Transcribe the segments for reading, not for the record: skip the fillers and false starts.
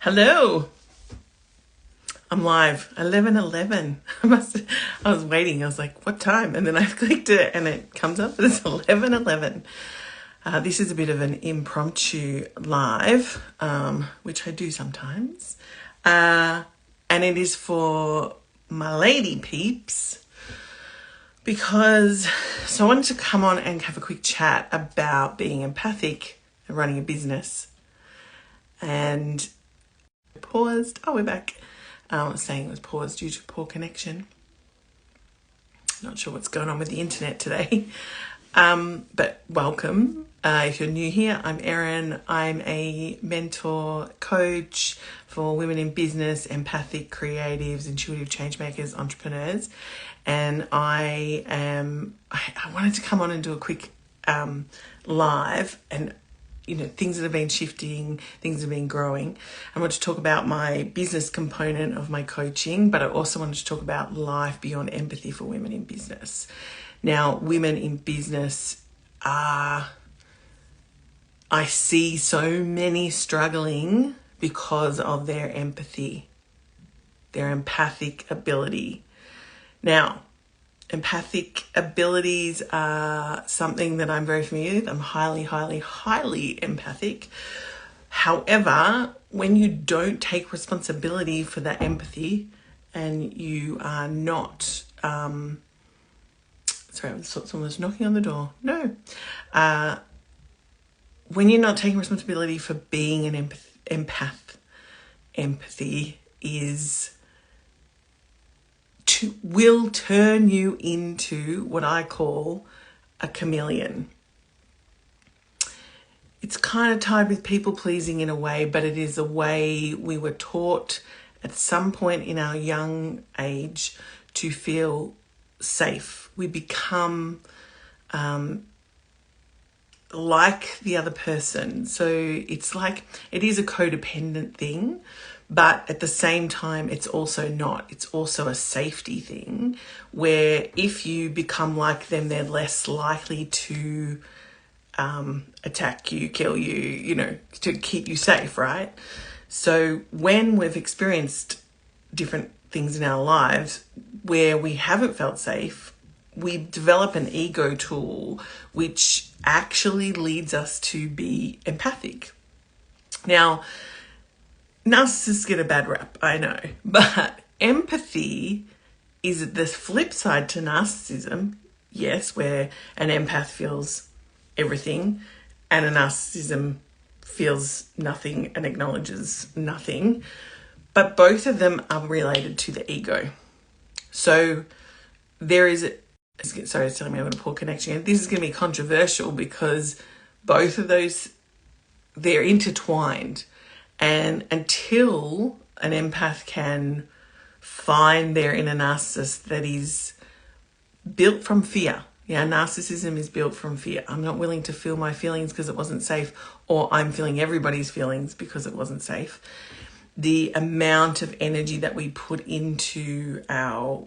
Hello. I'm live. 11:11. I was waiting. I was like, what time? And then I clicked it and it comes up and it's 11:11. This is a bit of an impromptu live, which I do sometimes. And it is for my lady peeps because I wanted to come on and have a quick chat about being empathic and running a business. And paused. Oh, we're back. I was saying it was paused due to poor connection. Not sure what's going on with the internet today. But welcome. If you're new here, I'm Eiran. I'm a mentor, coach for women in business, empathic creatives, intuitive change makers, entrepreneurs. And I wanted to come on and do a quick live and things that have been shifting, things that have been growing. I want to talk about my business component of my coaching, but I also wanted to talk about life beyond empathy for women in business. Now, women in business I see so many struggling because of their empathy, their empathic ability. Now, empathic abilities are something that I'm very familiar with. I'm highly empathic. However, when you don't take responsibility for that empathy and you are not, someone's knocking on the door. No. When you're not taking responsibility for being an empath, empathy will turn you into what I call a chameleon. It's kind of tied with people pleasing in a way, but it is a way we were taught at some point in our young age to feel safe. We become like the other person. So it's like, it is a codependent thing, but at the same time, it's also not. It's also a safety thing where if you become like them, they're less likely to attack you, kill you, to keep you safe, right? So when we've experienced different things in our lives where we haven't felt safe, we develop an ego tool which actually leads us to be empathic. Now, narcissists get a bad rap, I know, but empathy is the flip side to narcissism. Yes, where an empath feels everything and a narcissism feels nothing and acknowledges nothing, but both of them are related to the ego. So there is sorry, it's telling me I'm going to poor connection. This is going to be controversial because both of those, they're intertwined. And until an empath can find their inner narcissist that is built from fear. Yeah, narcissism is built from fear. I'm not willing to feel my feelings because it wasn't safe, or I'm feeling everybody's feelings because it wasn't safe. The amount of energy that we put into our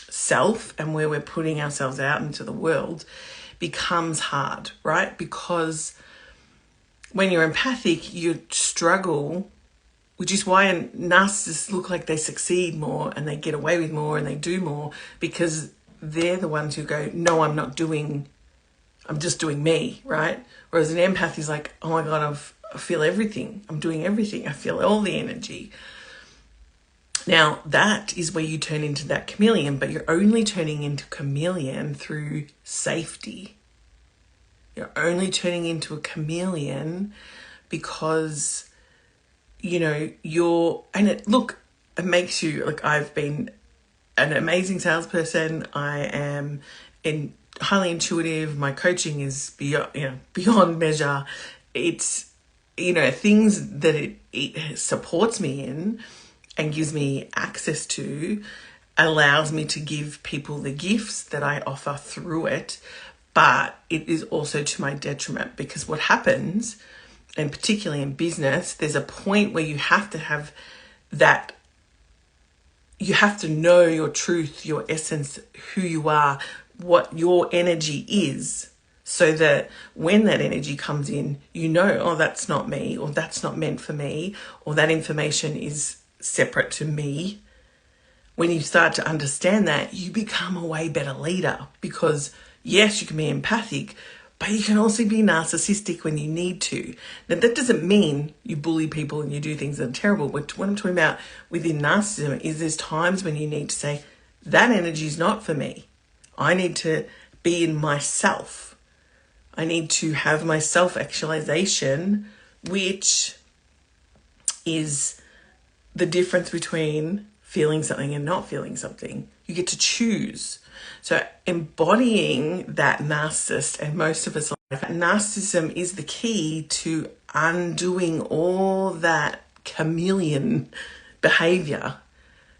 self and where we're putting ourselves out into the world becomes hard, right? Because when you're empathic, you struggle, which is why narcissists look like they succeed more and they get away with more and they do more, because they're the ones who go, no, I'm just doing me, right? Whereas an empath is like, oh my God, I feel everything. I'm doing everything. I feel all the energy. Now, that is where you turn into that chameleon, but you're only turning into chameleon through safety. You're only turning into a chameleon because, it makes you, like, I've been an amazing salesperson. I am highly intuitive. My coaching is beyond measure. It's, things that it supports me in and gives me access to, allows me to give people the gifts that I offer through it. But it is also to my detriment, because what happens, and particularly in business, there's a point where you have to have that, you have to know your truth, your essence, who you are, what your energy is. so that when that energy comes in, you know, oh, that's not me, or that's not meant for me, or that information is separate to me. When you start to understand that, you become a way better leader, because yes, you can be empathic, but you can also be narcissistic when you need to. Now, that doesn't mean you bully people and you do things that are terrible. What I'm talking about within narcissism is there's times when you need to say, that energy is not for me. I need to be in myself. I need to have my self-actualization, which is the difference between feeling something and not feeling something. You get to choose. So embodying that narcissist, and most of us, narcissism is the key to undoing all that chameleon behavior.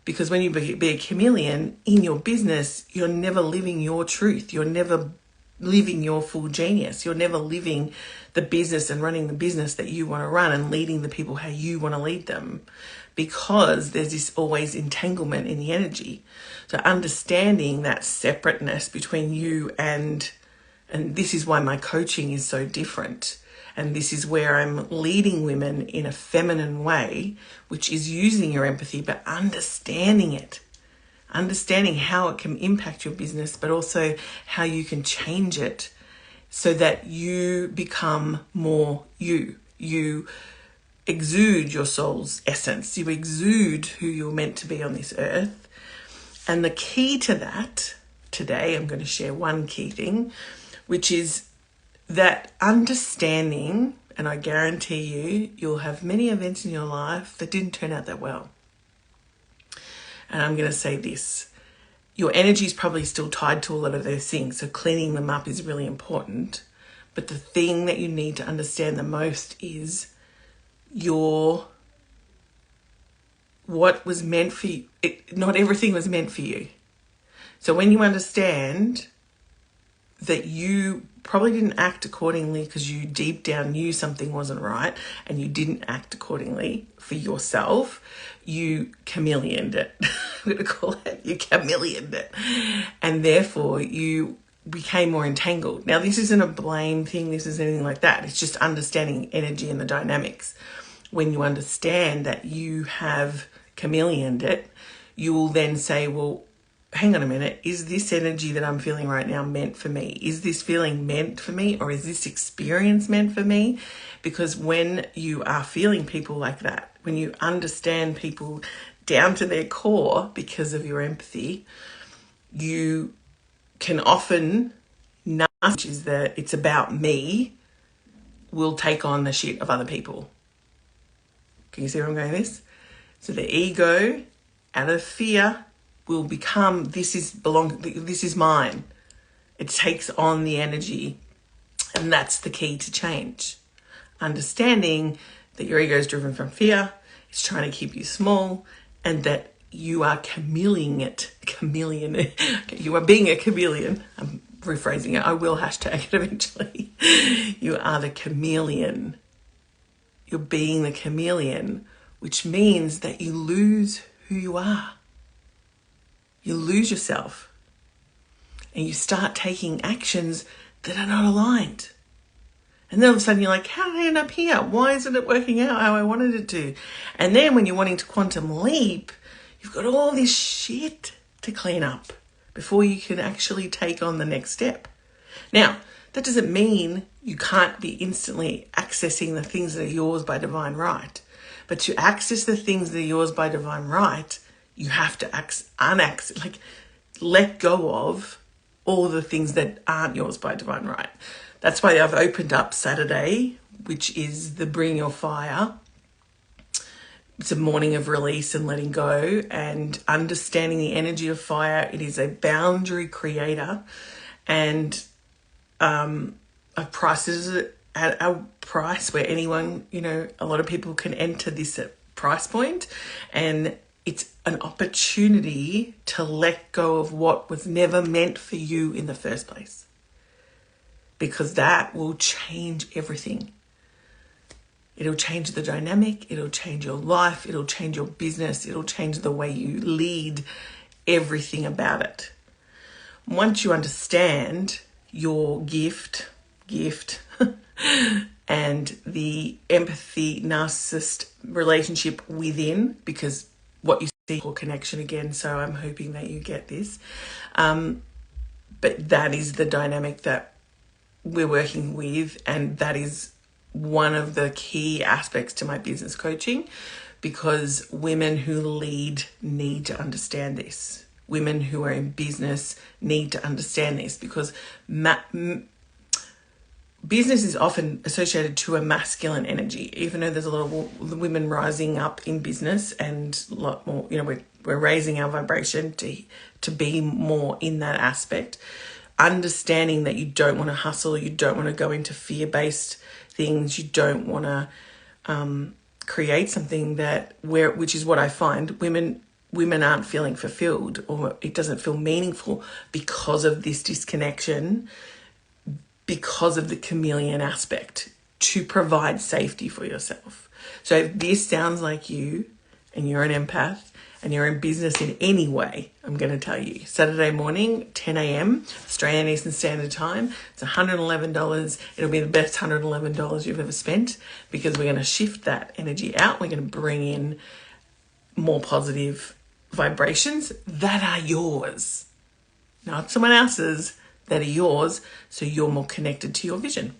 Because when you be a chameleon in your business, you're never living your truth. You're never living your full genius. You're never living the business and running the business that you want to run and leading the people how you want to lead them, because there's this always entanglement in the energy. So understanding that separateness between you and this is why my coaching is so different. And this is where I'm leading women in a feminine way, which is using your empathy, but understanding it. Understanding how it can impact your business, but also how you can change it so that you become more you. You exude your soul's essence. You exude who you're meant to be on this earth. And the key to that, today I'm going to share one key thing, which is that understanding, and I guarantee you, you'll have many events in your life that didn't turn out that well. And I'm going to say this, your energy is probably still tied to a lot of those things, so cleaning them up is really important. But the thing that you need to understand the most is what was meant for you. Not everything was meant for you. So when you understand that you probably didn't act accordingly because you deep down knew something wasn't right and you didn't act accordingly for yourself, you chameleoned it. I'm going to call it, you chameleoned it. And therefore you became more entangled. Now, this isn't a blame thing. This isn't anything like that. It's just understanding energy and the dynamics. When you understand that you have chameleoned it, you will then say, well, hang on a minute, is this energy that I'm feeling right now meant for me? Is this feeling meant for me, or is this experience meant for me? Because when you are feeling people like that, when you understand people down to their core because of your empathy, you can often, which is that it's about me, will take on the shit of other people. Can you see where I'm going with this? So the ego, out of fear, will become, this is mine. It takes on the energy, and that's the key to change. Understanding that your ego is driven from fear, it's trying to keep you small, and that you are chameleon. You are being a chameleon. I'm rephrasing it. I will hashtag it eventually. You are the chameleon. You're being the chameleon, which means that you lose who you are. You lose yourself and you start taking actions that are not aligned. And then all of a sudden you're like, how did I end up here? Why isn't it working out how I wanted it to? And then when you're wanting to quantum leap, you've got all this shit to clean up before you can actually take on the next step. Now, that doesn't mean you can't be instantly accessing the things that are yours by divine right. But to access the things that are yours by divine right, you have to let go of all the things that aren't yours by divine right. That's why I've opened up Saturday, which is the Bring Your Fire. It's a morning of release and letting go and understanding the energy of fire. It is a boundary creator, and I've priced it at a price where anyone, a lot of people can enter this at price point, and it's an opportunity to let go of what was never meant for you in the first place, because that will change everything. It'll change the dynamic, it'll change your life, it'll change your business, it'll change the way you lead, everything about it. Once you understand your gift, gift, and the empathy narcissist relationship within, because what you see or connection again. So I'm hoping that you get this. But that is the dynamic that we're working with, and that is one of the key aspects to my business coaching, because women who lead need to understand this. Women who are in business need to understand this, because business is often associated to a masculine energy, even though there's a lot of women rising up in business, and a lot more, we're raising our vibration to be more in that aspect. Understanding that you don't want to hustle, you don't want to go into fear-based things, you don't want to create something which is what I find women aren't feeling fulfilled, or it doesn't feel meaningful because of this disconnection, because of the chameleon aspect, to provide safety for yourself. So if this sounds like you, and you're an empath, and you're in business in any way, I'm going to tell you, Saturday morning, 10 a.m, Australian Eastern Standard Time, it's $111. It'll be the best $111 you've ever spent, because we're going to shift that energy out. We're going to bring in more positive vibrations that are yours, not someone else's, that are yours, so you're more connected to your vision.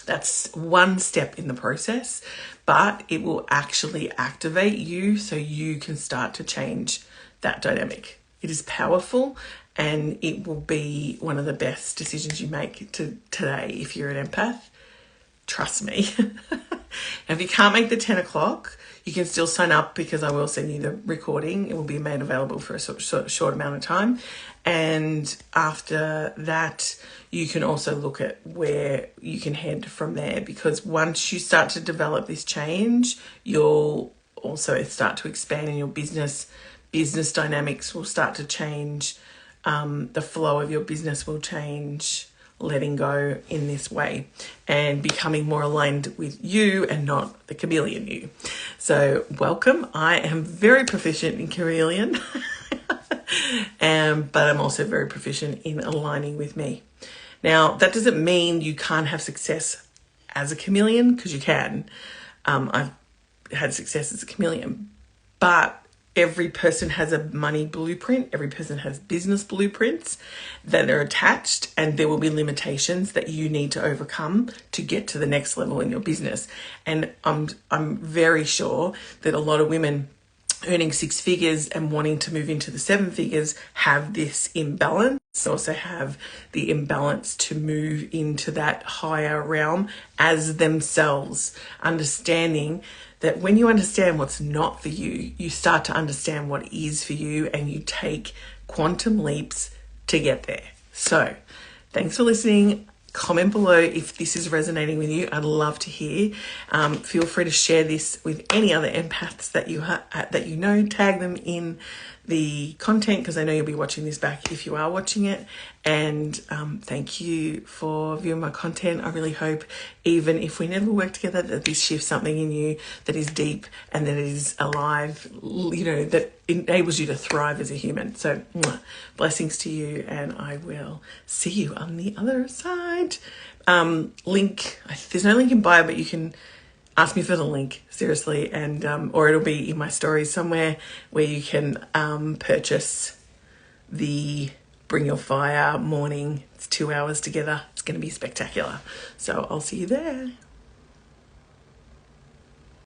That's one step in the process, but it will actually activate you so you can start to change that dynamic. It is powerful, and it will be one of the best decisions you make today if you're an empath. Trust me. If you can't make the 10 o'clock, you can still sign up, because I will send you the recording. It will be made available for a short amount of time. And after that, you can also look at where you can head from there, because once you start to develop this change, you'll also start to expand in your business. Business dynamics will start to change. The flow of your business will change, letting go in this way and becoming more aligned with you and not the chameleon you. So welcome. I am very proficient in chameleon, but I'm also very proficient in aligning with me. Now, that doesn't mean you can't have success as a chameleon, because you can. I've had success as a chameleon, but every person has a money blueprint. Every person has business blueprints that are attached, and there will be limitations that you need to overcome to get to the next level in your business. And I'm very sure that a lot of women earning 6 figures and wanting to move into the 7 figures have this imbalance. Also have the imbalance to move into that higher realm as themselves, understanding that when you understand what's not for you, you start to understand what is for you, and you take quantum leaps to get there. So thanks for listening. Comment below if this is resonating with you. I'd love to hear. Feel free to share this with any other empaths that you know. Tag them in the content, because I know you'll be watching this back if you are watching it. And thank you for viewing my content. I really hope, even if we never work together, that this shifts something in you that is deep and that is alive, that enables you to thrive as a human. So blessings to you, and I will see you on the other side. Link, there's no link in bio, but you can ask me for the link, seriously, and or it'll be in my stories somewhere, where you can purchase the Bring Your Fire morning. It's 2 hours together. It's going to be spectacular. So I'll see you there.